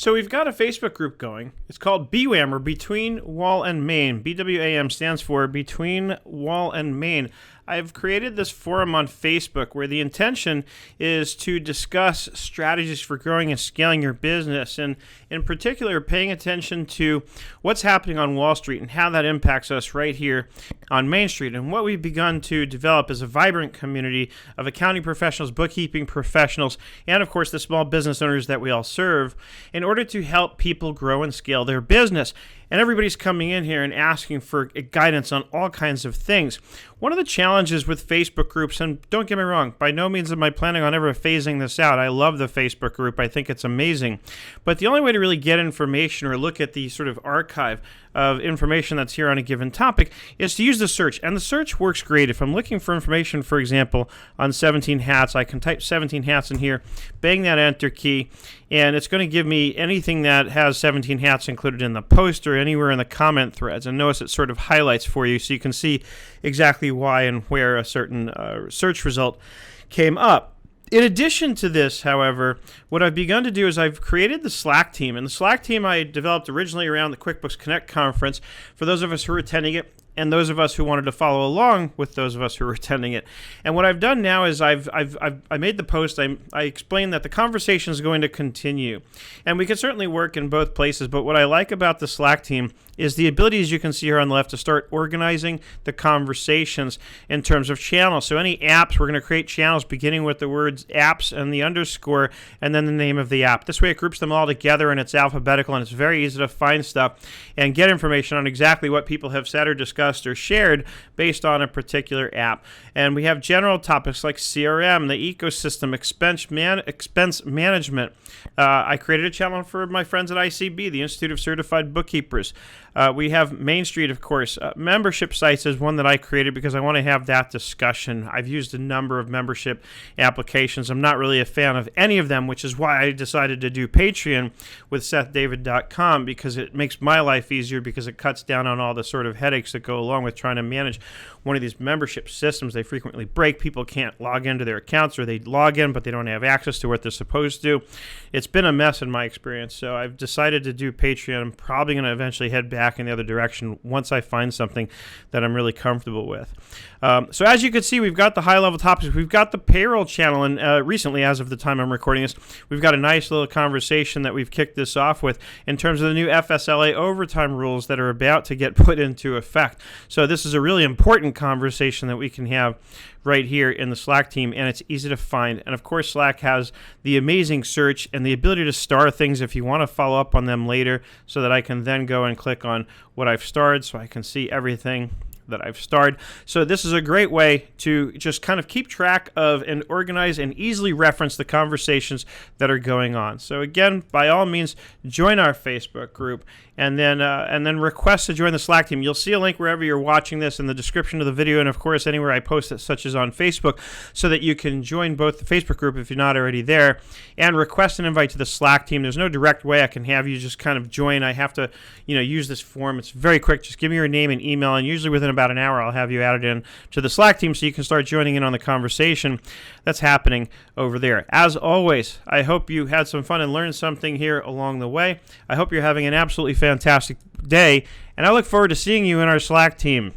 So we've got a Facebook group going. It's called BWAM, or Between Wall and Main. BWAM stands for Between Wall and Main. I've created this forum on Facebook where the intention is to discuss strategies for growing and scaling your business, and in particular paying attention to what's happening on Wall Street and how that impacts us right here on Main Street. And what we've begun to develop is a vibrant community of accounting professionals, bookkeeping professionals, and of course the small business owners that we all serve, in order to help people grow and scale their business. And everybody's coming in here and asking for guidance on all kinds of things. One of the challenges with Facebook groups, and don't get me wrong, by no means am I planning on ever phasing this out. I love the Facebook group. I think it's amazing. But the only way to really get information or look at the sort of archive of information that's here on a given topic is to use the search. And the search works great. If I'm looking for information, for example, on 17 hats, I can type 17 hats in here, bang that enter key, and it's going to give me anything that has 17 hats included in the post or anywhere in the comment threads. And notice it sort of highlights for you so you can see exactly why and where a certain search result came up. In addition to this, however, what I've begun to do is I've created the Slack team. And the Slack team I developed originally around the QuickBooks Connect conference for those of us who are attending it, and those of us who wanted to follow along with those of us who were attending it. And what I've done now is I made the post. I explained that the conversation is going to continue, and we can certainly work in both places. But what I like about the Slack team is the ability, as you can see here on the left, to start organizing the conversations in terms of channels. So any apps, we're going to create channels beginning with the words apps and the underscore and then the name of the app. This way it groups them all together and it's alphabetical, and it's very easy to find stuff and get information on exactly what people have said or discussed or shared based on a particular app. And we have general topics like CRM, the ecosystem, expense management. I created a channel for my friends at ICB, the Institute of Certified Bookkeepers. We have Main Street, of course. Membership sites is one that I created because I want to have that discussion. I've used a number of membership applications. I'm not really a fan of any of them, which is why I decided to do Patreon with SethDavid.com, because it makes my life easier, because it cuts down on all the sort of headaches that go along with trying to manage one of these membership systems. They frequently break. People can't log into their accounts, or they log in, but they don't have access to what they're supposed to. It's been a mess in my experience, so I've decided to do Patreon. I'm probably going to eventually head back in the other direction once I find something that I'm really comfortable with. So as you can see, we've got the high-level topics. We've got the payroll channel, and recently, as of the time I'm recording this, we've got a nice little conversation that we've kicked this off with in terms of the new FSLA overtime rules that are about to get put into effect. So this is a really important conversation that we can have right here in the Slack team, and it's easy to find. And of course, Slack has the amazing search and the ability to star things if you want to follow up on them later, so that I can then go and click on what I've starred so I can see everything that I've starred. So this is a great way to just kind of keep track of and organize and easily reference the conversations that are going on. So again, by all means, join our Facebook group, and then request to join the Slack team. You'll see a link wherever you're watching this in the description of the video, and of course anywhere I post it, such as on Facebook, so that you can join both the Facebook group if you're not already there, and request an invite to the Slack team. There's no direct way I can have you just kind of join. I have to, use this form. It's very quick. Just give me your name and email, and usually within about an hour I'll have you added in to the Slack team so you can start joining in on the conversation that's happening over there. As always, I hope you had some fun and learned something here along the way. I hope you're having an absolutely fantastic day, and I look forward to seeing you in our Slack team.